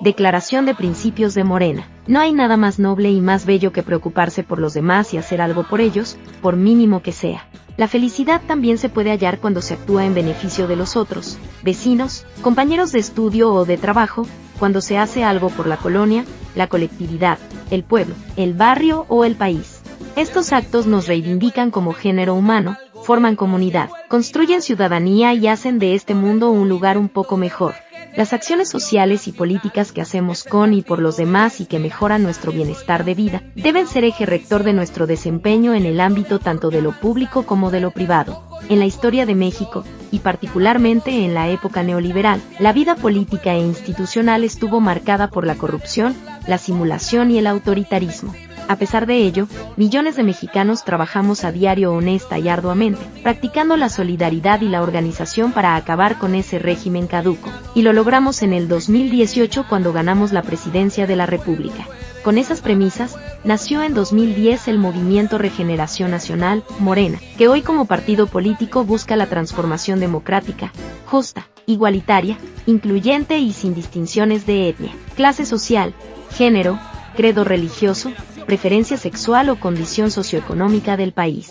Declaración de Principios de Morena. No hay nada más noble y más bello que preocuparse por los demás y hacer algo por ellos, por mínimo que sea. La felicidad también se puede hallar cuando se actúa en beneficio de los otros, vecinos, compañeros de estudio o de trabajo, cuando se hace algo por la colonia, la colectividad, el pueblo, el barrio o el país. Estos actos nos reivindican como género humano, forman comunidad, construyen ciudadanía y hacen de este mundo un lugar un poco mejor. Las acciones sociales y políticas que hacemos con y por los demás y que mejoran nuestro bienestar de vida, deben ser eje rector de nuestro desempeño en el ámbito tanto de lo público como de lo privado. En la historia de México, y particularmente en la época neoliberal, la vida política e institucional estuvo marcada por la corrupción, la simulación y el autoritarismo. A pesar de ello, millones de mexicanos trabajamos a diario honesta y arduamente, practicando la solidaridad y la organización para acabar con ese régimen caduco, y lo logramos en el 2018 cuando ganamos la presidencia de la República. Con esas premisas, nació en 2010 el Movimiento Regeneración Nacional, Morena, que hoy como partido político busca la transformación democrática, justa, igualitaria, incluyente y sin distinciones de etnia, clase social, género, credo religioso, preferencia sexual o condición socioeconómica del país.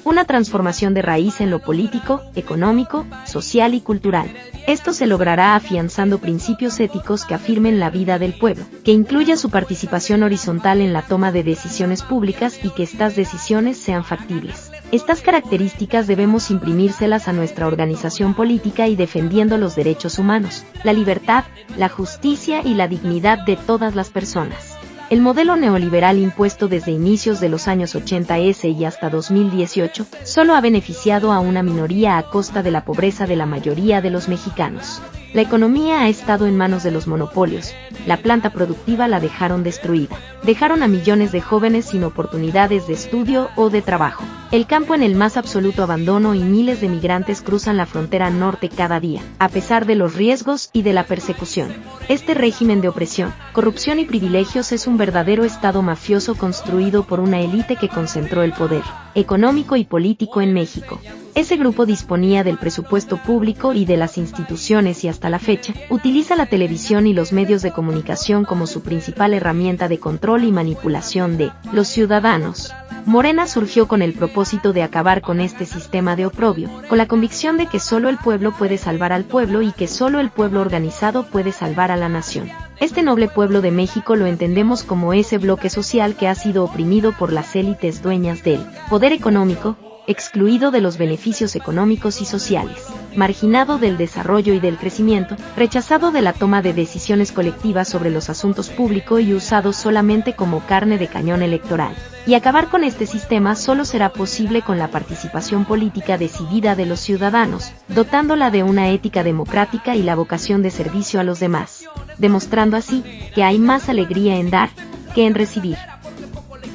Una transformación de raíz en lo político, económico, social y cultural. Esto se logrará afianzando principios éticos que afirmen la vida del pueblo, que incluya su participación horizontal en la toma de decisiones públicas y que estas decisiones sean factibles. Estas características debemos imprimírselas a nuestra organización política y defendiendo los derechos humanos, la libertad, la justicia y la dignidad de todas las personas. El modelo neoliberal impuesto desde inicios de los años 80 y hasta 2018 solo ha beneficiado a una minoría a costa de la pobreza de la mayoría de los mexicanos. La economía ha estado en manos de los monopolios, la planta productiva la dejaron destruida, dejaron a millones de jóvenes sin oportunidades de estudio o de trabajo, el campo en el más absoluto abandono y miles de migrantes cruzan la frontera norte cada día, a pesar de los riesgos y de la persecución. Este régimen de opresión, corrupción y privilegios es un verdadero estado mafioso construido por una élite que concentró el poder económico y político en México. Ese grupo disponía del presupuesto público y de las instituciones y hasta la fecha, utiliza la televisión y los medios de comunicación como su principal herramienta de control y manipulación de los ciudadanos. Morena surgió con el propósito de acabar con este sistema de oprobio, con la convicción de que solo el pueblo puede salvar al pueblo y que solo el pueblo organizado puede salvar a la nación. Este noble pueblo de México lo entendemos como ese bloque social que ha sido oprimido por las élites dueñas del poder económico, excluido de los beneficios económicos y sociales, marginado del desarrollo y del crecimiento, rechazado de la toma de decisiones colectivas sobre los asuntos públicos y usado solamente como carne de cañón electoral. Y acabar con este sistema solo será posible con la participación política decidida de los ciudadanos, dotándola de una ética democrática y la vocación de servicio a los demás, demostrando así que hay más alegría en dar que en recibir.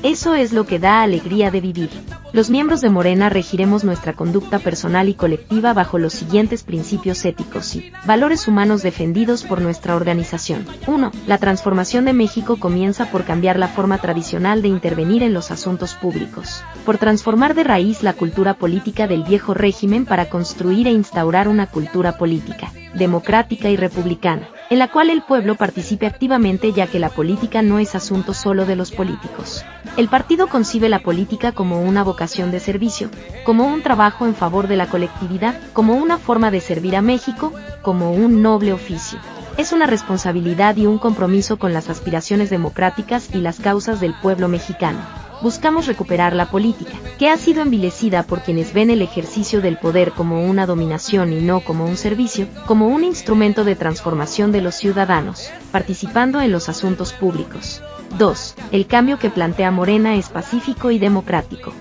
Eso es lo que da alegría de vivir. Los miembros de Morena regiremos nuestra conducta personal y colectiva bajo los siguientes principios éticos y valores humanos defendidos por nuestra organización. 1. La transformación de México comienza por cambiar la forma tradicional de intervenir en los asuntos públicos, por transformar de raíz la cultura política del viejo régimen para construir e instaurar una cultura política, democrática y republicana, en la cual el pueblo participe activamente ya que la política no es asunto solo de los políticos. El partido concibe la política como una vocación de servicio, como un trabajo en favor de la colectividad, como una forma de servir a México, como un noble oficio. Es una responsabilidad y un compromiso con las aspiraciones democráticas y las causas del pueblo mexicano. Buscamos recuperar la política, que ha sido envilecida por quienes ven el ejercicio del poder como una dominación y no como un servicio, como un instrumento de transformación de los ciudadanos, participando en los asuntos públicos. 2. El cambio que plantea Morena es pacífico y democrático.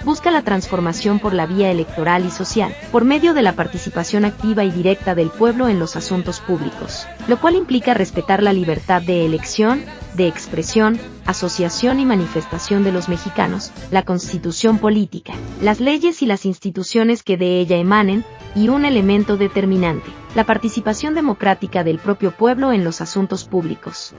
Busca la transformación por la vía electoral y social, por medio de la participación activa y directa del pueblo en los asuntos públicos, lo cual implica respetar la libertad de elección, de expresión, asociación y manifestación de los mexicanos, la constitución política, las leyes y las instituciones que de ella emanen, y un elemento determinante, la participación democrática del propio pueblo en los asuntos públicos.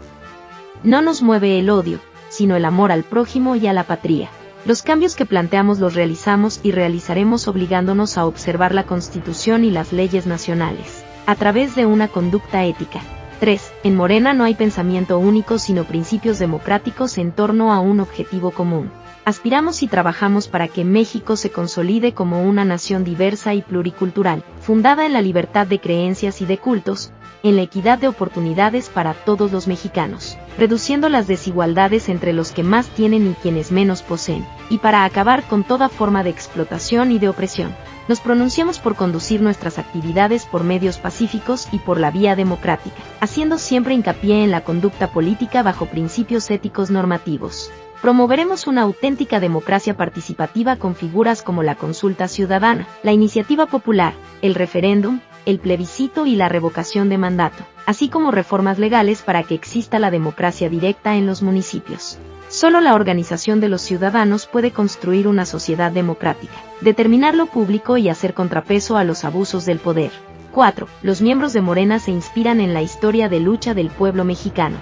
No nos mueve el odio, sino el amor al prójimo y a la patria. Los cambios que planteamos los realizamos y realizaremos obligándonos a observar la Constitución y las leyes nacionales, a través de una conducta ética, 3. En Morena no hay pensamiento único sino principios democráticos en torno a un objetivo común. Aspiramos y trabajamos para que México se consolide como una nación diversa y pluricultural, fundada en la libertad de creencias y de cultos, en la equidad de oportunidades para todos los mexicanos, reduciendo las desigualdades entre los que más tienen y quienes menos poseen, y para acabar con toda forma de explotación y de opresión. Nos pronunciamos por conducir nuestras actividades por medios pacíficos y por la vía democrática, haciendo siempre hincapié en la conducta política bajo principios éticos normativos. Promoveremos una auténtica democracia participativa con figuras como la consulta ciudadana, la iniciativa popular, el referéndum, el plebiscito y la revocación de mandato, así como reformas legales para que exista la democracia directa en los municipios. Solo la organización de los ciudadanos puede construir una sociedad democrática, determinar lo público y hacer contrapeso a los abusos del poder. 4. Los miembros de Morena se inspiran en la historia de lucha del pueblo mexicano.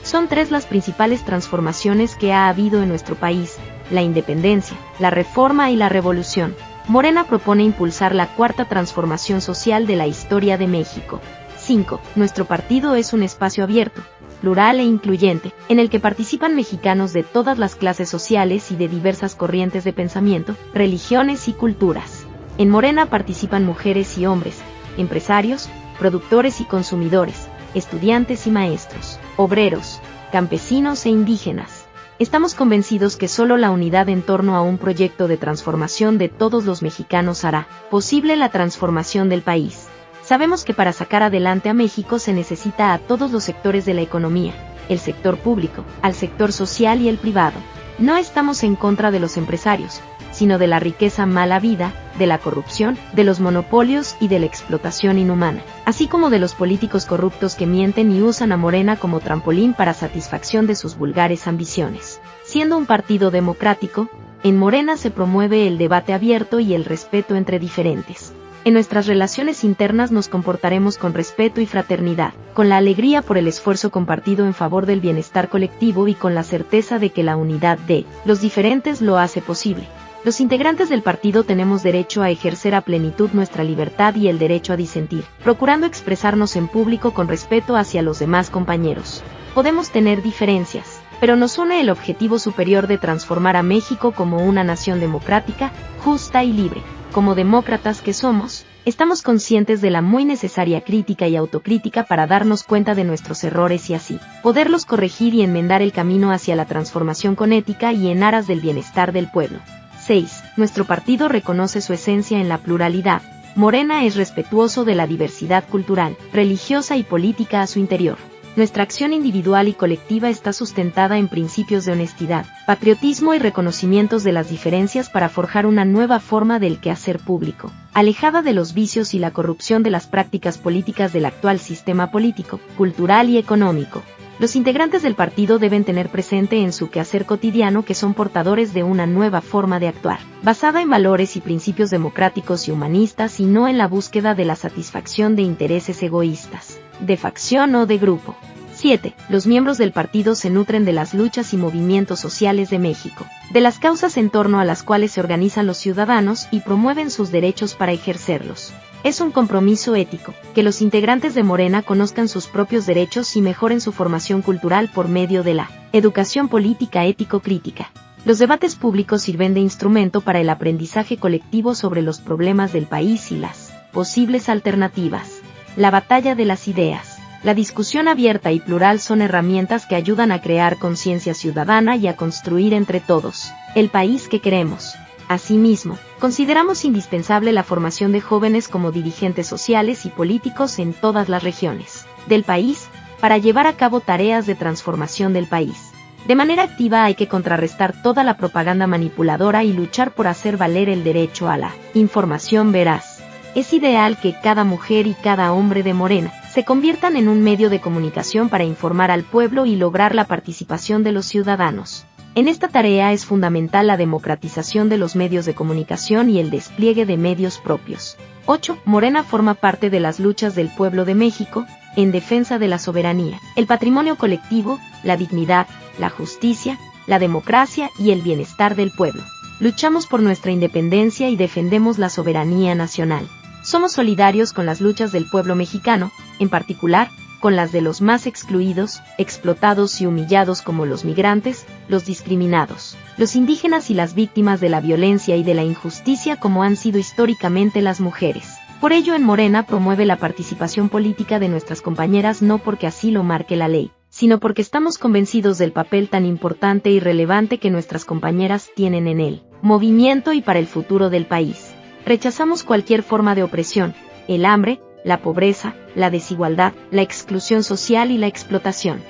Son 3 las principales transformaciones que ha habido en nuestro país: la independencia, la reforma y la revolución. Morena propone impulsar la 4ª transformación social de la historia de México. 5. Nuestro partido es un espacio abierto, plural e incluyente, en el que participan mexicanos de todas las clases sociales y de diversas corrientes de pensamiento, religiones y culturas. En Morena participan mujeres y hombres, empresarios, productores y consumidores, estudiantes y maestros, obreros, campesinos e indígenas. Estamos convencidos que solo la unidad en torno a un proyecto de transformación de todos los mexicanos hará posible la transformación del país. Sabemos que para sacar adelante a México se necesita a todos los sectores de la economía, el sector público, al sector social y el privado. No estamos en contra de los empresarios, sino de la riqueza mal habida, de la corrupción, de los monopolios y de la explotación inhumana, así como de los políticos corruptos que mienten y usan a Morena como trampolín para satisfacción de sus vulgares ambiciones. Siendo un partido democrático, en Morena se promueve el debate abierto y el respeto entre diferentes. En nuestras relaciones internas nos comportaremos con respeto y fraternidad, con la alegría por el esfuerzo compartido en favor del bienestar colectivo y con la certeza de que la unidad de los diferentes lo hace posible. Los integrantes del partido tenemos derecho a ejercer a plenitud nuestra libertad y el derecho a disentir, procurando expresarnos en público con respeto hacia los demás compañeros. Podemos tener diferencias, pero nos une el objetivo superior de transformar a México como una nación democrática, justa y libre. Como demócratas que somos, estamos conscientes de la muy necesaria crítica y autocrítica para darnos cuenta de nuestros errores y así poderlos corregir y enmendar el camino hacia la transformación con ética y en aras del bienestar del pueblo. 6. Nuestro partido reconoce su esencia en la pluralidad. Morena es respetuoso de la diversidad cultural, religiosa y política a su interior. Nuestra acción individual y colectiva está sustentada en principios de honestidad, patriotismo y reconocimientos de las diferencias para forjar una nueva forma del quehacer público, alejada de los vicios y la corrupción de las prácticas políticas del actual sistema político, cultural y económico. Los integrantes del partido deben tener presente en su quehacer cotidiano que son portadores de una nueva forma de actuar, basada en valores y principios democráticos y humanistas y no en la búsqueda de la satisfacción de intereses egoístas, de facción o de grupo. 7. Los miembros del partido se nutren de las luchas y movimientos sociales de México, de las causas en torno a las cuales se organizan los ciudadanos y promueven sus derechos para ejercerlos. Es un compromiso ético, que los integrantes de Morena conozcan sus propios derechos y mejoren su formación cultural por medio de la educación política ético-crítica. Los debates públicos sirven de instrumento para el aprendizaje colectivo sobre los problemas del país y las posibles alternativas. La batalla de las ideas. La discusión abierta y plural son herramientas que ayudan a crear conciencia ciudadana y a construir entre todos el país que queremos. Asimismo, consideramos indispensable la formación de jóvenes como dirigentes sociales y políticos en todas las regiones del país, para llevar a cabo tareas de transformación del país. De manera activa hay que contrarrestar toda la propaganda manipuladora y luchar por hacer valer el derecho a la información veraz. Es ideal que cada mujer y cada hombre de Morena se conviertan en un medio de comunicación para informar al pueblo y lograr la participación de los ciudadanos. En esta tarea es fundamental la democratización de los medios de comunicación y el despliegue de medios propios. 8. Morena forma parte de las luchas del pueblo de México, en defensa de la soberanía, el patrimonio colectivo, la dignidad, la justicia, la democracia y el bienestar del pueblo. Luchamos por nuestra independencia y defendemos la soberanía nacional. Somos solidarios con las luchas del pueblo mexicano, en particular, con las de los más excluidos, explotados y humillados como los migrantes, los discriminados, los indígenas y las víctimas de la violencia y de la injusticia como han sido históricamente las mujeres. Por ello en Morena promueve la participación política de nuestras compañeras no porque así lo marque la ley, sino porque estamos convencidos del papel tan importante y relevante que nuestras compañeras tienen en el movimiento y para el futuro del país. Rechazamos cualquier forma de opresión, el hambre, la pobreza, la desigualdad, la exclusión social y la explotación.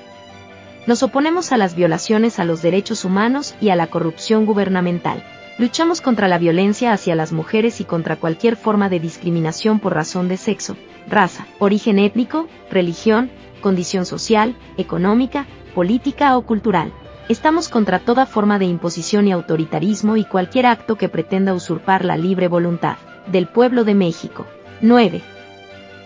Nos oponemos a las violaciones a los derechos humanos y a la corrupción gubernamental. Luchamos contra la violencia hacia las mujeres y contra cualquier forma de discriminación por razón de sexo, raza, origen étnico, religión, condición social, económica, política o cultural. Estamos contra toda forma de imposición y autoritarismo y cualquier acto que pretenda usurpar la libre voluntad del pueblo de México. 9.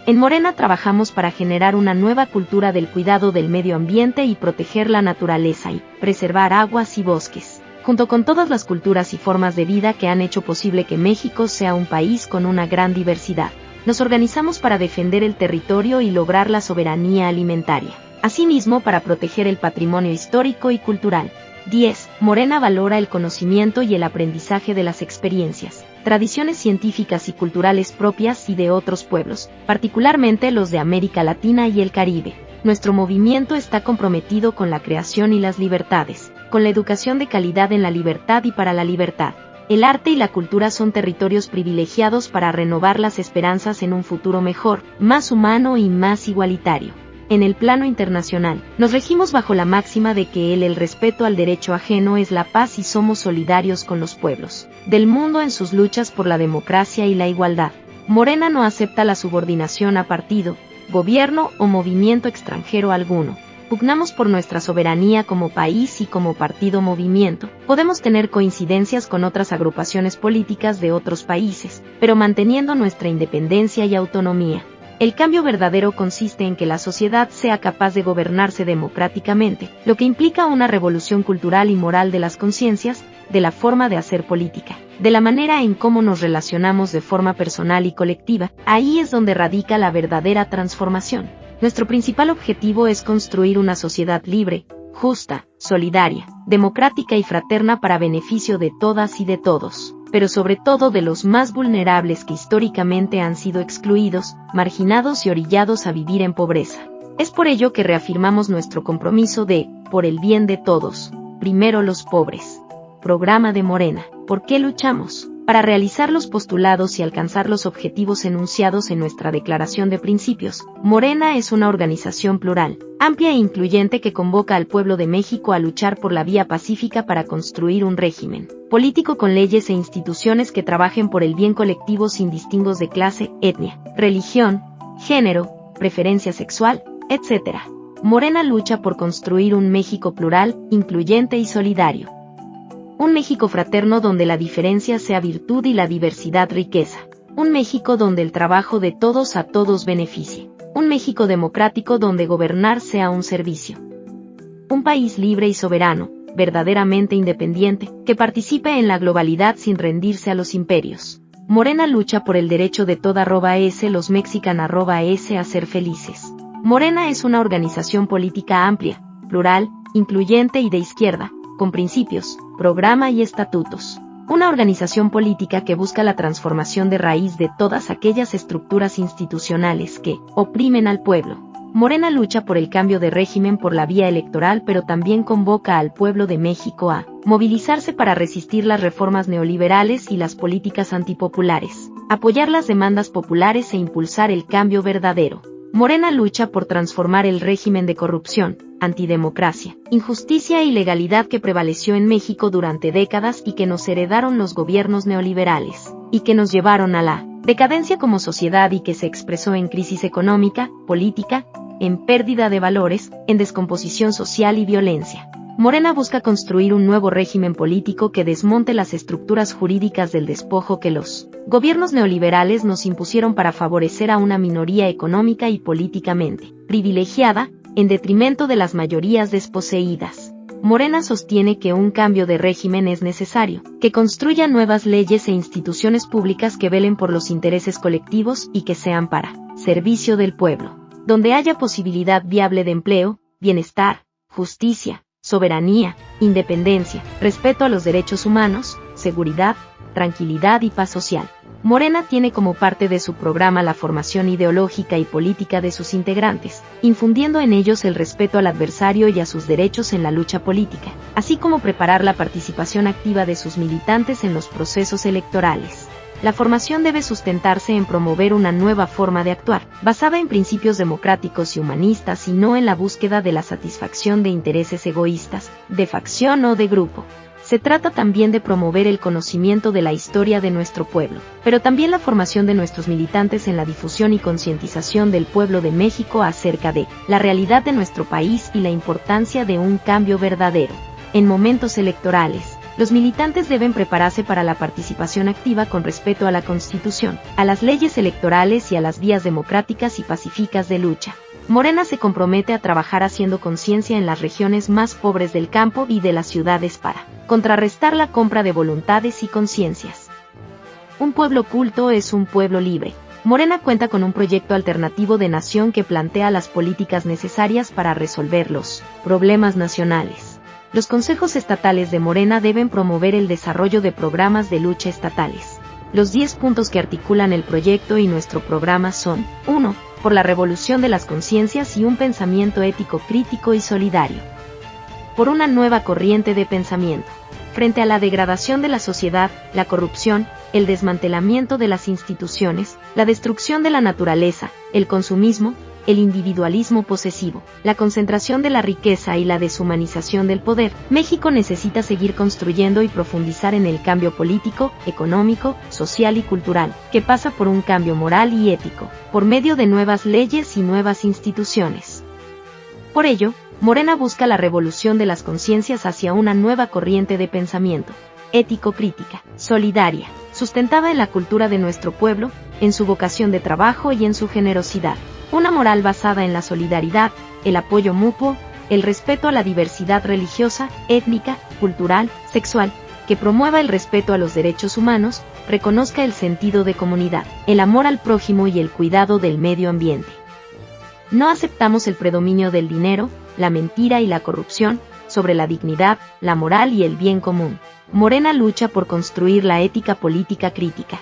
En Morena trabajamos para generar una nueva cultura del cuidado del medio ambiente y proteger la naturaleza y preservar aguas y bosques, junto con todas las culturas y formas de vida que han hecho posible que México sea un país con una gran diversidad. Nos organizamos para defender el territorio y lograr la soberanía alimentaria. Asimismo, para proteger el patrimonio histórico y cultural. 10. Morena valora el conocimiento y el aprendizaje de las experiencias, tradiciones científicas y culturales propias y de otros pueblos, particularmente los de América Latina y el Caribe. Nuestro movimiento está comprometido con la creación y las libertades, con la educación de calidad en la libertad y para la libertad. El arte y la cultura son territorios privilegiados para renovar las esperanzas en un futuro mejor, más humano y más igualitario. En el plano internacional, nos regimos bajo la máxima de que el respeto al derecho ajeno es la paz y somos solidarios con los pueblos del mundo en sus luchas por la democracia y la igualdad. Morena no acepta la subordinación a partido, gobierno o movimiento extranjero alguno. Pugnamos por nuestra soberanía como país y como partido movimiento. Podemos tener coincidencias con otras agrupaciones políticas de otros países, pero manteniendo nuestra independencia y autonomía. El cambio verdadero consiste en que la sociedad sea capaz de gobernarse democráticamente, lo que implica una revolución cultural y moral de las conciencias, de la forma de hacer política, de la manera en cómo nos relacionamos de forma personal y colectiva. Ahí es donde radica la verdadera transformación. Nuestro principal objetivo es construir una sociedad libre, justa, solidaria, democrática y fraterna para beneficio de todas y de todos, pero sobre todo de los más vulnerables que históricamente han sido excluidos, marginados y orillados a vivir en pobreza. Es por ello que reafirmamos nuestro compromiso de, por el bien de todos, primero los pobres. Programa de Morena. ¿Por qué luchamos? Para realizar los postulados y alcanzar los objetivos enunciados en nuestra Declaración de Principios, Morena es una organización plural, amplia e incluyente que convoca al pueblo de México a luchar por la vía pacífica para construir un régimen político con leyes e instituciones que trabajen por el bien colectivo sin distingos de clase, etnia, religión, género, preferencia sexual, etc. Morena lucha por construir un México plural, incluyente y solidario. Un México fraterno donde la diferencia sea virtud y la diversidad riqueza. Un México donde el trabajo de todos a todos beneficie. Un México democrático donde gobernar sea un servicio. Un país libre y soberano, verdaderamente independiente, que participe en la globalidad sin rendirse a los imperios. Morena lucha por el derecho de toda los mexicanos a ser felices. Morena es una organización política amplia, plural, incluyente y de izquierda, con principios, programa y estatutos. Una organización política que busca la transformación de raíz de todas aquellas estructuras institucionales que oprimen al pueblo. Morena lucha por el cambio de régimen por la vía electoral, pero también convoca al pueblo de México a movilizarse para resistir las reformas neoliberales y las políticas antipopulares, apoyar las demandas populares e impulsar el cambio verdadero. Morena lucha por transformar el régimen de corrupción, antidemocracia, injusticia e ilegalidad que prevaleció en México durante décadas y que nos heredaron los gobiernos neoliberales, y que nos llevaron a la decadencia como sociedad y que se expresó en crisis económica, política, en pérdida de valores, en descomposición social y violencia. Morena busca construir un nuevo régimen político que desmonte las estructuras jurídicas del despojo que los gobiernos neoliberales nos impusieron para favorecer a una minoría económica y políticamente privilegiada, en detrimento de las mayorías desposeídas. Morena sostiene que un cambio de régimen es necesario, que construya nuevas leyes e instituciones públicas que velen por los intereses colectivos y que sean para servicio del pueblo. donde haya posibilidad viable de empleo, bienestar, justicia, soberanía, independencia, respeto a los derechos humanos, seguridad, tranquilidad y paz social. Morena tiene como parte de su programa la formación ideológica y política de sus integrantes, infundiendo en ellos el respeto al adversario y a sus derechos en la lucha política, así como preparar la participación activa de sus militantes en los procesos electorales. La formación debe sustentarse en promover una nueva forma de actuar, basada en principios democráticos y humanistas y no en la búsqueda de la satisfacción de intereses egoístas, de facción o de grupo. Se trata también de promover el conocimiento de la historia de nuestro pueblo, pero también la formación de nuestros militantes en la difusión y concientización del pueblo de México acerca de la realidad de nuestro país y la importancia de un cambio verdadero. En momentos electorales, los militantes deben prepararse para la participación activa con respeto a la Constitución, a las leyes electorales y a las vías democráticas y pacíficas de lucha. Morena se compromete a trabajar haciendo conciencia en las regiones más pobres del campo y de las ciudades para contrarrestar la compra de voluntades y conciencias. Un pueblo culto es un pueblo libre. Morena cuenta con un proyecto alternativo de nación que plantea las políticas necesarias para resolver los problemas nacionales. Los consejos estatales de Morena deben promover el desarrollo de programas de lucha estatales. Los 10 puntos que articulan el proyecto y nuestro programa son: 1. Por la revolución de las conciencias y un pensamiento ético crítico y solidario. Por una nueva corriente de pensamiento. Frente a la degradación de la sociedad, la corrupción, el desmantelamiento de las instituciones, la destrucción de la naturaleza, el consumismo, el individualismo posesivo, la concentración de la riqueza y la deshumanización del poder, México necesita seguir construyendo y profundizar en el cambio político, económico, social y cultural, que pasa por un cambio moral y ético, por medio de nuevas leyes y nuevas instituciones. Por ello, Morena busca la revolución de las conciencias hacia una nueva corriente de pensamiento, ético-crítica, solidaria, sustentada en la cultura de nuestro pueblo, en su vocación de trabajo y en su generosidad. Una moral basada en la solidaridad, el apoyo mutuo, el respeto a la diversidad religiosa, étnica, cultural, sexual, que promueva el respeto a los derechos humanos, reconozca el sentido de comunidad, el amor al prójimo y el cuidado del medio ambiente. No aceptamos el predominio del dinero, la mentira y la corrupción, sobre la dignidad, la moral y el bien común. Morena lucha por construir la ética política crítica.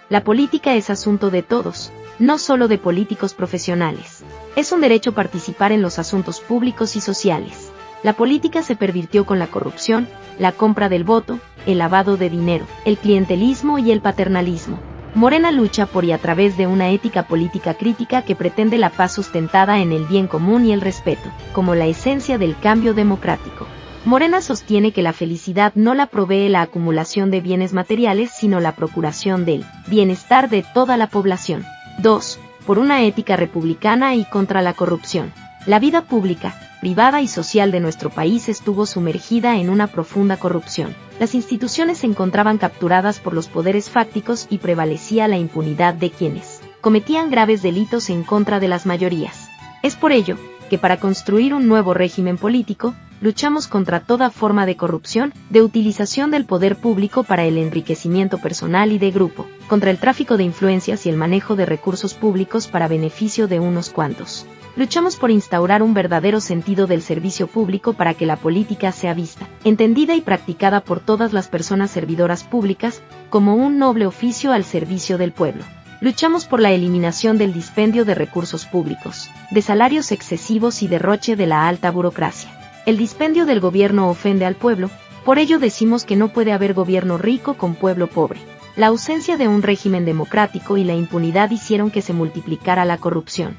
La política es asunto de todos, no solo de políticos profesionales. Es un derecho participar en los asuntos públicos y sociales. La política se pervirtió con la corrupción, la compra del voto, el lavado de dinero, el clientelismo y el paternalismo. Morena lucha por y a través de una ética política crítica que pretende la paz sustentada en el bien común y el respeto, como la esencia del cambio democrático. Morena sostiene que la felicidad no la provee la acumulación de bienes materiales, sino la procuración del bienestar de toda la población. 2. Por una ética republicana y contra la corrupción. La vida pública, privada y social de nuestro país estuvo sumergida en una profunda corrupción. Las instituciones se encontraban capturadas por los poderes fácticos y prevalecía la impunidad de quienes cometían graves delitos en contra de las mayorías. Es por ello que para construir un nuevo régimen político, luchamos contra toda forma de corrupción, de utilización del poder público para el enriquecimiento personal y de grupo, contra el tráfico de influencias y el manejo de recursos públicos para beneficio de unos cuantos. Luchamos por instaurar un verdadero sentido del servicio público para que la política sea vista, entendida y practicada por todas las personas servidoras públicas, como un noble oficio al servicio del pueblo. Luchamos por la eliminación del dispendio de recursos públicos, de salarios excesivos y derroche de la alta burocracia. El dispendio del gobierno ofende al pueblo, por ello decimos que no puede haber gobierno rico con pueblo pobre. La ausencia de un régimen democrático y la impunidad hicieron que se multiplicara la corrupción.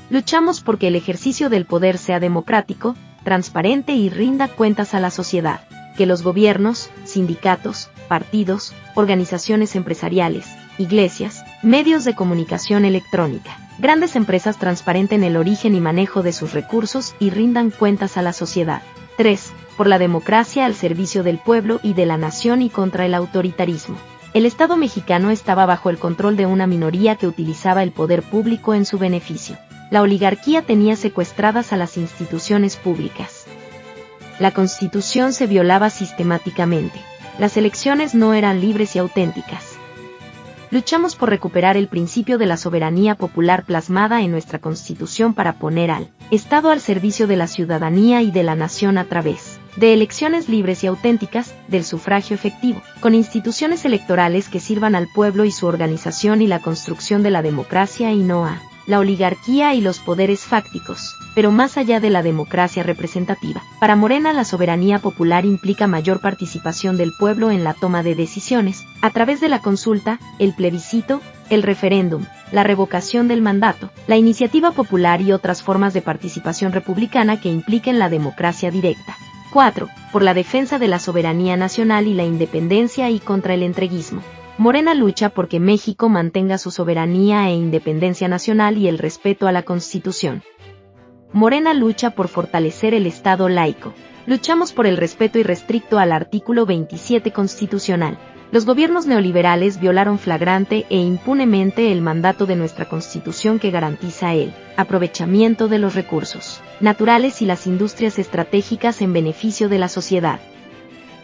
Luchamos porque el ejercicio del poder sea democrático, transparente y rinda cuentas a la sociedad, que los gobiernos, sindicatos, partidos, organizaciones empresariales, iglesias, medios de comunicación electrónica, grandes empresas transparenten el origen y manejo de sus recursos y rindan cuentas a la sociedad. 3. Por la democracia al servicio del pueblo y de la nación y contra el autoritarismo. El Estado mexicano estaba bajo el control de una minoría que utilizaba el poder público en su beneficio. La oligarquía tenía secuestradas a las instituciones públicas. La Constitución se violaba sistemáticamente. Las elecciones no eran libres y auténticas. Luchamos por recuperar el principio de la soberanía popular plasmada en nuestra Constitución para poner al Estado al servicio de la ciudadanía y de la nación a través de elecciones libres y auténticas, del sufragio efectivo, con instituciones electorales que sirvan al pueblo y su organización y la construcción de la democracia y no a la oligarquía y los poderes fácticos, pero más allá de la democracia representativa. Para Morena, la soberanía popular implica mayor participación del pueblo en la toma de decisiones, a través de la consulta, el plebiscito, el referéndum, la revocación del mandato, la iniciativa popular y otras formas de participación republicana que impliquen la democracia directa. 4. Por la defensa de la soberanía nacional y la independencia y contra el entreguismo. Morena lucha porque México mantenga su soberanía e independencia nacional y el respeto a la Constitución. Morena lucha por fortalecer el Estado laico. Luchamos por el respeto irrestricto al artículo 27 constitucional. Los gobiernos neoliberales violaron flagrante e impunemente el mandato de nuestra Constitución que garantiza el aprovechamiento de los recursos naturales y las industrias estratégicas en beneficio de la sociedad.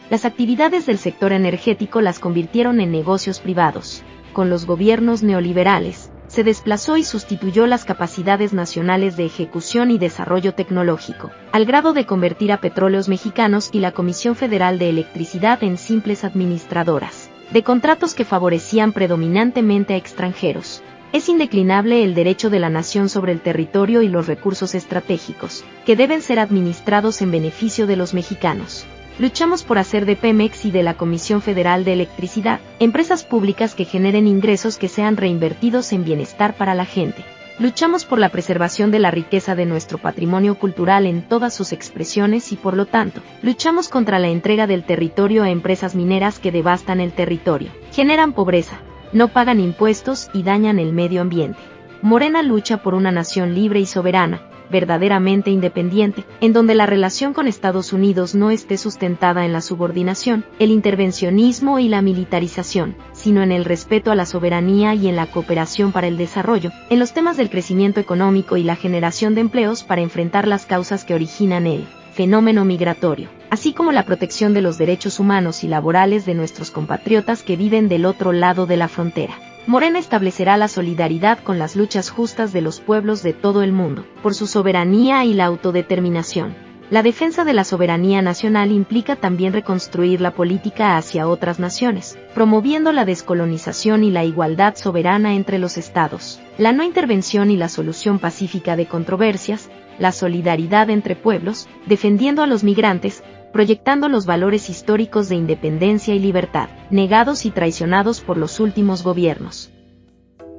Las actividades del sector energético las convirtieron en negocios privados. Con los gobiernos neoliberales, se desplazó y sustituyó las capacidades nacionales de ejecución y desarrollo tecnológico, al grado de convertir a Petróleos Mexicanos y la Comisión Federal de Electricidad en simples administradoras de contratos que favorecían predominantemente a extranjeros. Es indeclinable el derecho de la nación sobre el territorio y los recursos estratégicos, que deben ser administrados en beneficio de los mexicanos. Luchamos por hacer de Pemex y de la Comisión Federal de Electricidad empresas públicas que generen ingresos que sean reinvertidos en bienestar para la gente. Luchamos por la preservación de la riqueza de nuestro patrimonio cultural en todas sus expresiones y, por lo tanto, luchamos contra la entrega del territorio a empresas mineras que devastan el territorio, generan pobreza, no pagan impuestos y dañan el medio ambiente. Morena lucha por una nación libre y soberana, verdaderamente independiente, en donde la relación con Estados Unidos no esté sustentada en la subordinación, el intervencionismo y la militarización, sino en el respeto a la soberanía y en la cooperación para el desarrollo, en los temas del crecimiento económico y la generación de empleos para enfrentar las causas que originan el fenómeno migratorio, así como la protección de los derechos humanos y laborales de nuestros compatriotas que viven del otro lado de la frontera. Morena establecerá la solidaridad con las luchas justas de los pueblos de todo el mundo, por su soberanía y la autodeterminación. La defensa de la soberanía nacional implica también reconstruir la política hacia otras naciones, promoviendo la descolonización y la igualdad soberana entre los estados, la no intervención y la solución pacífica de controversias, la solidaridad entre pueblos, defendiendo a los migrantes, proyectando los valores históricos de independencia y libertad, negados y traicionados por los últimos gobiernos.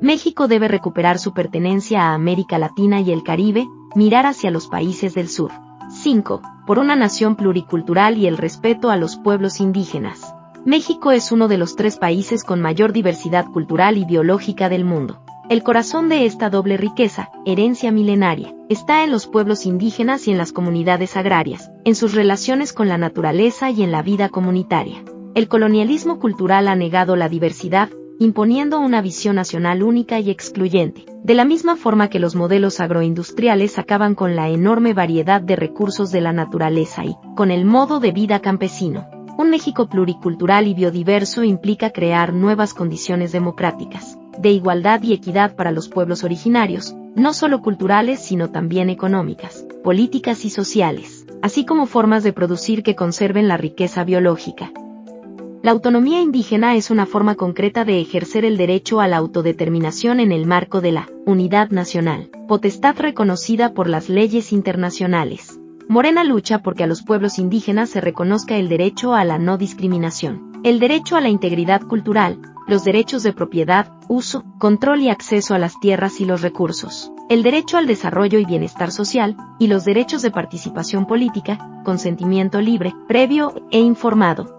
México debe recuperar su pertenencia a América Latina y el Caribe, mirar hacia los países del sur. 5. Por una nación pluricultural y el respeto a los pueblos indígenas. México es uno de los 3 países con mayor diversidad cultural y biológica del mundo. El corazón de esta doble riqueza, herencia milenaria, está en los pueblos indígenas y en las comunidades agrarias, en sus relaciones con la naturaleza y en la vida comunitaria. El colonialismo cultural ha negado la diversidad, imponiendo una visión nacional única y excluyente, de la misma forma que los modelos agroindustriales acaban con la enorme variedad de recursos de la naturaleza y con el modo de vida campesino. Un México pluricultural y biodiverso implica crear nuevas condiciones democráticas, de igualdad y equidad para los pueblos originarios, no solo culturales sino también económicas, políticas y sociales, así como formas de producir que conserven la riqueza biológica. La autonomía indígena es una forma concreta de ejercer el derecho a la autodeterminación en el marco de la unidad nacional, potestad reconocida por las leyes internacionales. Morena lucha porque a los pueblos indígenas se reconozca el derecho a la no discriminación, el derecho a la integridad cultural, los derechos de propiedad, uso, control y acceso a las tierras y los recursos, el derecho al desarrollo y bienestar social, y los derechos de participación política, consentimiento libre, previo e informado.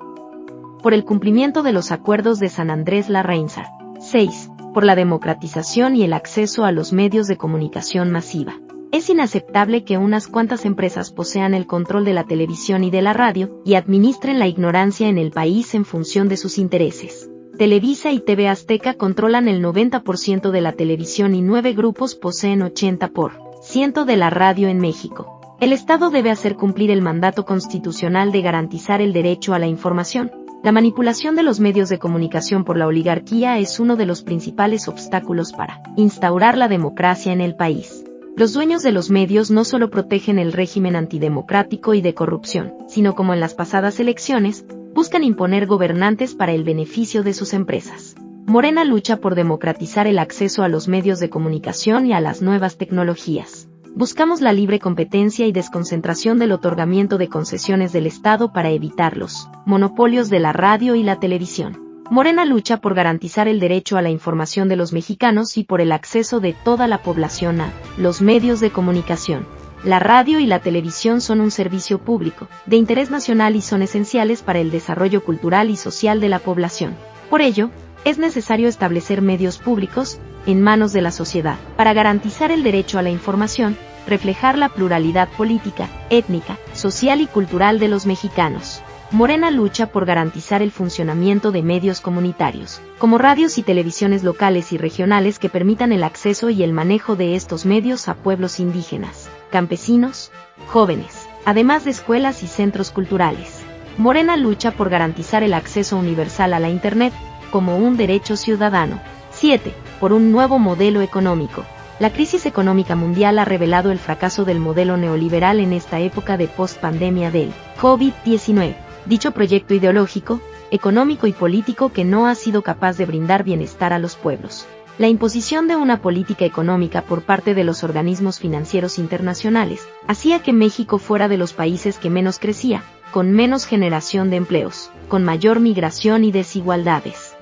Por el cumplimiento de los acuerdos de San Andrés Larrainzar. 6. Por la democratización y el acceso a los medios de comunicación masiva. Es inaceptable que unas cuantas empresas posean el control de la televisión y de la radio, y administren la ignorancia en el país en función de sus intereses. Televisa y TV Azteca controlan el 90% de la televisión y 9 grupos poseen 80% de la radio en México. El Estado debe hacer cumplir el mandato constitucional de garantizar el derecho a la información. La manipulación de los medios de comunicación por la oligarquía es uno de los principales obstáculos para instaurar la democracia en el país. Los dueños de los medios no solo protegen el régimen antidemocrático y de corrupción, sino como en las pasadas elecciones, buscan imponer gobernantes para el beneficio de sus empresas. Morena lucha por democratizar el acceso a los medios de comunicación y a las nuevas tecnologías. Buscamos la libre competencia y desconcentración del otorgamiento de concesiones del Estado para evitar los monopolios de la radio y la televisión. Morena lucha por garantizar el derecho a la información de los mexicanos y por el acceso de toda la población a los medios de comunicación. La radio y la televisión son un servicio público, de interés nacional y son esenciales para el desarrollo cultural y social de la población. Por ello, es necesario establecer medios públicos, en manos de la sociedad, para garantizar el derecho a la información, reflejar la pluralidad política, étnica, social y cultural de los mexicanos. Morena lucha por garantizar el funcionamiento de medios comunitarios, como radios y televisiones locales y regionales que permitan el acceso y el manejo de estos medios a pueblos indígenas, campesinos, jóvenes, además de escuelas y centros culturales. Morena lucha por garantizar el acceso universal a la Internet, como un derecho ciudadano. 7. Por un nuevo modelo económico. La crisis económica mundial ha revelado el fracaso del modelo neoliberal en esta época de post-pandemia del COVID-19. Dicho proyecto ideológico, económico y político que no ha sido capaz de brindar bienestar a los pueblos. La imposición de una política económica por parte de los organismos financieros internacionales hacía que México fuera de los países que menos crecía, con menos generación de empleos, con mayor migración y desigualdades.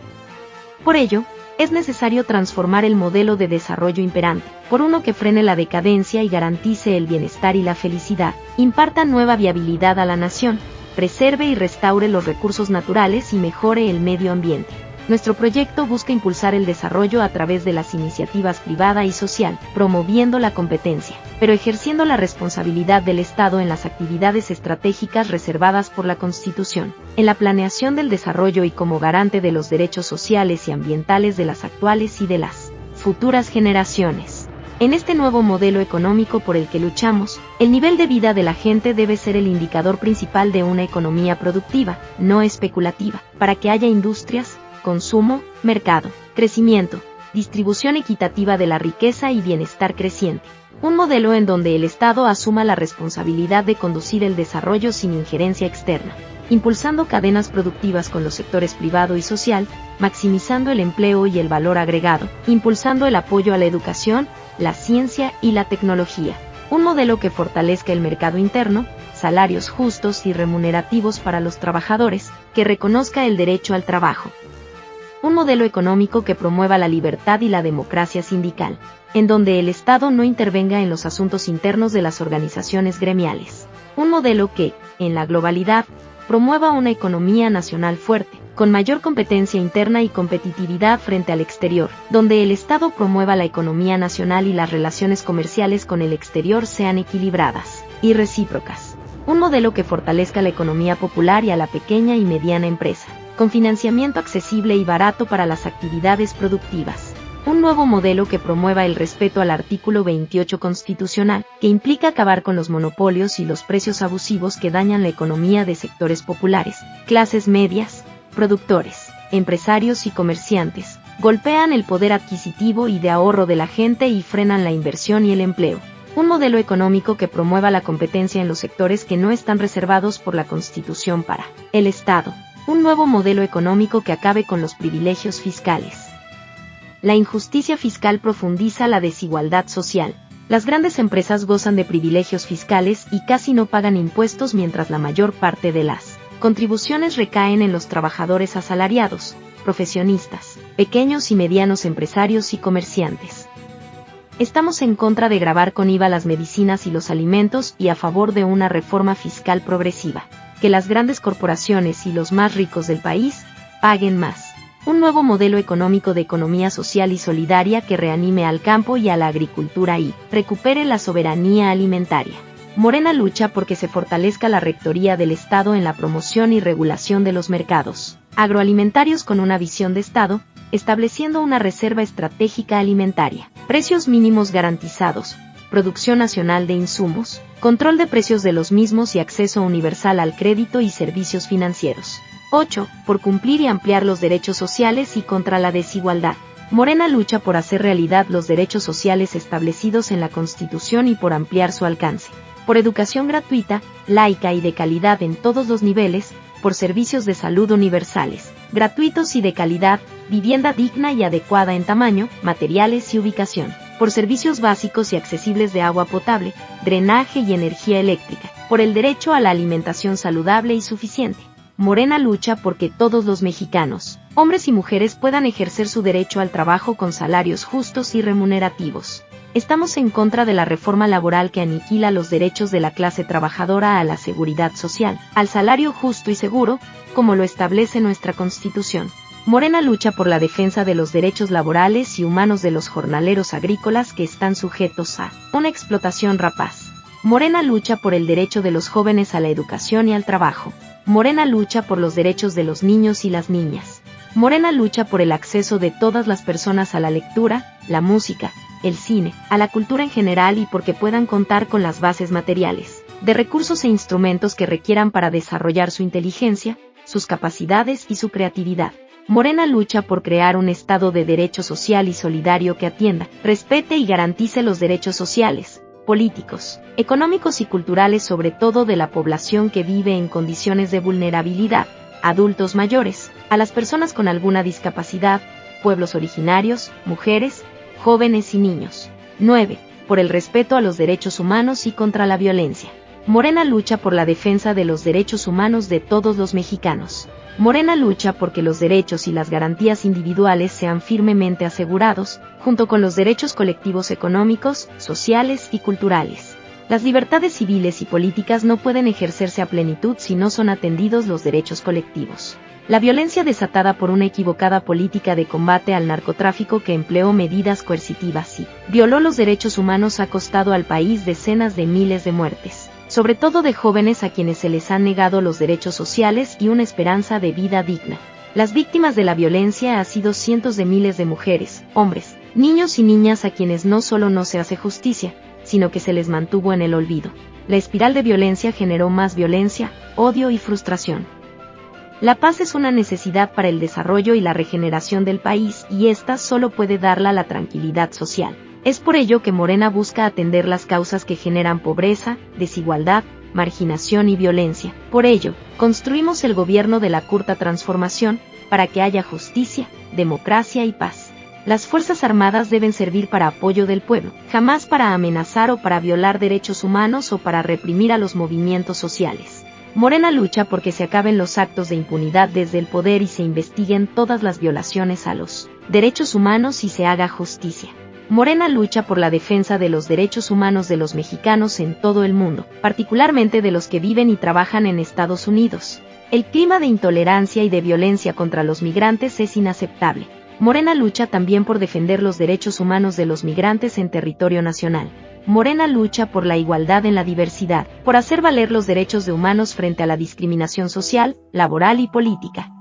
Por ello, es necesario transformar el modelo de desarrollo imperante, por uno que frene la decadencia y garantice el bienestar y la felicidad, imparta nueva viabilidad a la nación, preserve y restaure los recursos naturales y mejore el medio ambiente. Nuestro proyecto busca impulsar el desarrollo a través de las iniciativas privada y social, promoviendo la competencia, pero ejerciendo la responsabilidad del Estado en las actividades estratégicas reservadas por la Constitución, en la planeación del desarrollo y como garante de los derechos sociales y ambientales de las actuales y de las futuras generaciones. En este nuevo modelo económico por el que luchamos, el nivel de vida de la gente debe ser el indicador principal de una economía productiva, no especulativa, para que haya industrias, consumo, mercado, crecimiento, distribución equitativa de la riqueza y bienestar creciente. Un modelo en donde el Estado asuma la responsabilidad de conducir el desarrollo sin injerencia externa, impulsando cadenas productivas con los sectores privado y social, maximizando el empleo y el valor agregado, impulsando el apoyo a la educación, la ciencia y la tecnología. Un modelo que fortalezca el mercado interno, salarios justos y remunerativos para los trabajadores, que reconozca el derecho al trabajo. Un modelo económico que promueva la libertad y la democracia sindical, en donde el Estado no intervenga en los asuntos internos de las organizaciones gremiales. Un modelo que, en la globalidad, promueva una economía nacional fuerte, con mayor competencia interna y competitividad frente al exterior, donde el Estado promueva la economía nacional y las relaciones comerciales con el exterior sean equilibradas y recíprocas. Un modelo que fortalezca la economía popular y a la pequeña y mediana empresa, con financiamiento accesible y barato para las actividades productivas. Un nuevo modelo que promueva el respeto al artículo 28 constitucional, que implica acabar con los monopolios y los precios abusivos que dañan la economía de sectores populares, clases medias, productores, empresarios y comerciantes, golpean el poder adquisitivo y de ahorro de la gente y frenan la inversión y el empleo. Un modelo económico que promueva la competencia en los sectores que no están reservados por la Constitución para el Estado. Un nuevo modelo económico que acabe con los privilegios fiscales. La injusticia fiscal profundiza la desigualdad social. Las grandes empresas gozan de privilegios fiscales y casi no pagan impuestos mientras la mayor parte de las contribuciones recaen en los trabajadores asalariados, profesionistas, pequeños y medianos empresarios y comerciantes. Estamos en contra de gravar con IVA las medicinas y los alimentos y a favor de una reforma fiscal progresiva, que las grandes corporaciones y los más ricos del país paguen más. Un nuevo modelo económico de economía social y solidaria que reanime al campo y a la agricultura y recupere la soberanía alimentaria. Morena lucha porque se fortalezca la rectoría del Estado en la promoción y regulación de los mercados agroalimentarios con una visión de Estado, estableciendo una reserva estratégica alimentaria, precios mínimos garantizados, producción nacional de insumos, control de precios de los mismos y acceso universal al crédito y servicios financieros. 8. Por cumplir y ampliar los derechos sociales y contra la desigualdad. Morena lucha por hacer realidad los derechos sociales establecidos en la Constitución y por ampliar su alcance. Por educación gratuita, laica y de calidad en todos los niveles, por servicios de salud universales, gratuitos y de calidad, vivienda digna y adecuada en tamaño, materiales y ubicación, por servicios básicos y accesibles de agua potable, drenaje y energía eléctrica, por el derecho a la alimentación saludable y suficiente. Morena lucha porque todos los mexicanos, hombres y mujeres, puedan ejercer su derecho al trabajo con salarios justos y remunerativos. Estamos en contra de la reforma laboral que aniquila los derechos de la clase trabajadora a la seguridad social, al salario justo y seguro, como lo establece nuestra Constitución. Morena lucha por la defensa de los derechos laborales y humanos de los jornaleros agrícolas que están sujetos a una explotación rapaz. Morena lucha por el derecho de los jóvenes a la educación y al trabajo. Morena lucha por los derechos de los niños y las niñas. Morena lucha por el acceso de todas las personas a la lectura, la música, el cine, a la cultura en general y porque puedan contar con las bases materiales, de recursos e instrumentos que requieran para desarrollar su inteligencia, sus capacidades y su creatividad. Morena lucha por crear un Estado de derecho social y solidario que atienda, respete y garantice los derechos sociales, políticos, económicos y culturales, sobre todo de la población que vive en condiciones de vulnerabilidad, adultos mayores, a las personas con alguna discapacidad, pueblos originarios, mujeres, jóvenes y niños. 9. Por el respeto a los derechos humanos y contra la violencia. Morena lucha por la defensa de los derechos humanos de todos los mexicanos. Morena lucha porque los derechos y las garantías individuales sean firmemente asegurados, junto con los derechos colectivos económicos, sociales y culturales. Las libertades civiles y políticas no pueden ejercerse a plenitud si no son atendidos los derechos colectivos. La violencia desatada por una equivocada política de combate al narcotráfico que empleó medidas coercitivas y violó los derechos humanos ha costado al país decenas de miles de muertes, sobre todo de jóvenes a quienes se les han negado los derechos sociales y una esperanza de vida digna. Las víctimas de la violencia han sido cientos de miles de mujeres, hombres, niños y niñas a quienes no solo no se hace justicia, sino que se les mantuvo en el olvido. La espiral de violencia generó más violencia, odio y frustración. La paz es una necesidad para el desarrollo y la regeneración del país y esta solo puede darla la tranquilidad social. Es por ello que Morena busca atender las causas que generan pobreza, desigualdad, marginación y violencia. Por ello, construimos el gobierno de la Cuarta Transformación, para que haya justicia, democracia y paz. Las Fuerzas Armadas deben servir para apoyo del pueblo, jamás para amenazar o para violar derechos humanos o para reprimir a los movimientos sociales. Morena lucha porque se acaben los actos de impunidad desde el poder y se investiguen todas las violaciones a los derechos humanos y se haga justicia. Morena lucha por la defensa de los derechos humanos de los mexicanos en todo el mundo, particularmente de los que viven y trabajan en Estados Unidos. El clima de intolerancia y de violencia contra los migrantes es inaceptable. Morena lucha también por defender los derechos humanos de los migrantes en territorio nacional. Morena lucha por la igualdad en la diversidad, por hacer valer los derechos de humanos frente a la discriminación social, laboral y política.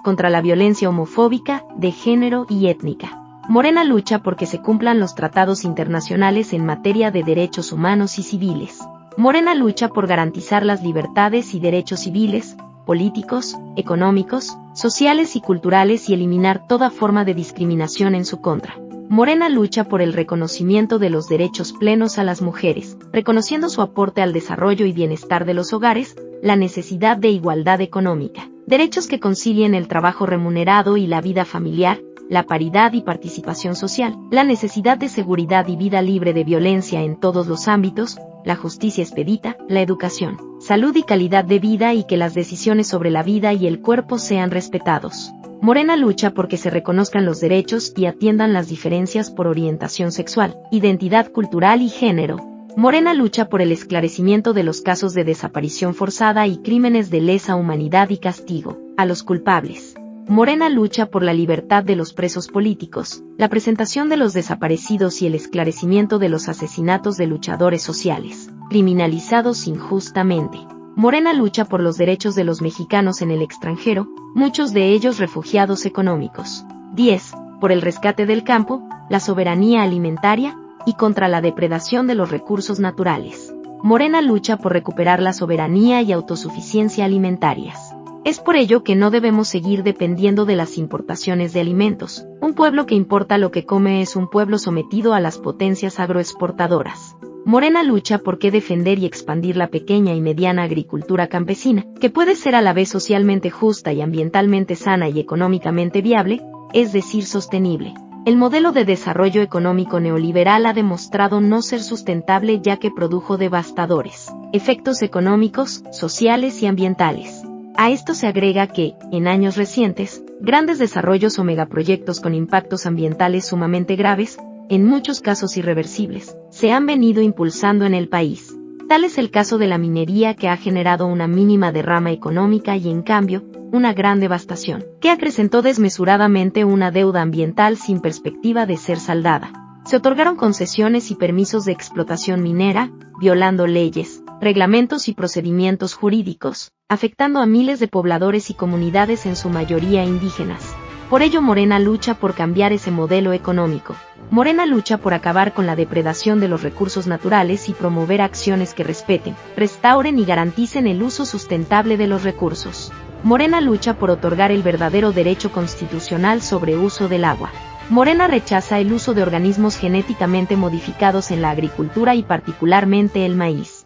Contra la violencia homofóbica, de género y étnica. Morena lucha porque se cumplan los tratados internacionales en materia de derechos humanos y civiles. Morena lucha por garantizar las libertades y derechos civiles, políticos, económicos, sociales y culturales y eliminar toda forma de discriminación en su contra. Morena lucha por el reconocimiento de los derechos plenos a las mujeres, reconociendo su aporte al desarrollo y bienestar de los hogares, la necesidad de igualdad económica, derechos que concilien el trabajo remunerado y la vida familiar, la paridad y participación social, la necesidad de seguridad y vida libre de violencia en todos los ámbitos, la justicia expedita, la educación, salud y calidad de vida y que las decisiones sobre la vida y el cuerpo sean respetados. Morena lucha porque se reconozcan los derechos y atiendan las diferencias por orientación sexual, identidad cultural y género. Morena lucha por el esclarecimiento de los casos de desaparición forzada y crímenes de lesa humanidad y castigo a los culpables. Morena lucha por la libertad de los presos políticos, la presentación de los desaparecidos y el esclarecimiento de los asesinatos de luchadores sociales, criminalizados injustamente. Morena lucha por los derechos de los mexicanos en el extranjero, muchos de ellos refugiados económicos. 10. Por el rescate del campo, la soberanía alimentaria, y contra la depredación de los recursos naturales. Morena lucha por recuperar la soberanía y autosuficiencia alimentarias. Es por ello que no debemos seguir dependiendo de las importaciones de alimentos. Un pueblo que importa lo que come es un pueblo sometido a las potencias agroexportadoras. Morena lucha por qué defender y expandir la pequeña y mediana agricultura campesina, que puede ser a la vez socialmente justa y ambientalmente sana y económicamente viable, es decir, sostenible. El modelo de desarrollo económico neoliberal ha demostrado no ser sustentable ya que produjo devastadores efectos económicos, sociales y ambientales. A esto se agrega que, en años recientes, grandes desarrollos o megaproyectos con impactos ambientales sumamente graves, en muchos casos irreversibles, se han venido impulsando en el país. Tal es el caso de la minería, que ha generado una mínima derrama económica y en cambio, una gran devastación, que acrecentó desmesuradamente una deuda ambiental sin perspectiva de ser saldada. Se otorgaron concesiones y permisos de explotación minera, violando leyes, reglamentos y procedimientos jurídicos, afectando a miles de pobladores y comunidades en su mayoría indígenas. Por ello Morena lucha por cambiar ese modelo económico. Morena lucha por acabar con la depredación de los recursos naturales y promover acciones que respeten, restauren y garanticen el uso sustentable de los recursos. Morena lucha por otorgar el verdadero derecho constitucional sobre uso del agua. Morena rechaza el uso de organismos genéticamente modificados en la agricultura y particularmente el maíz.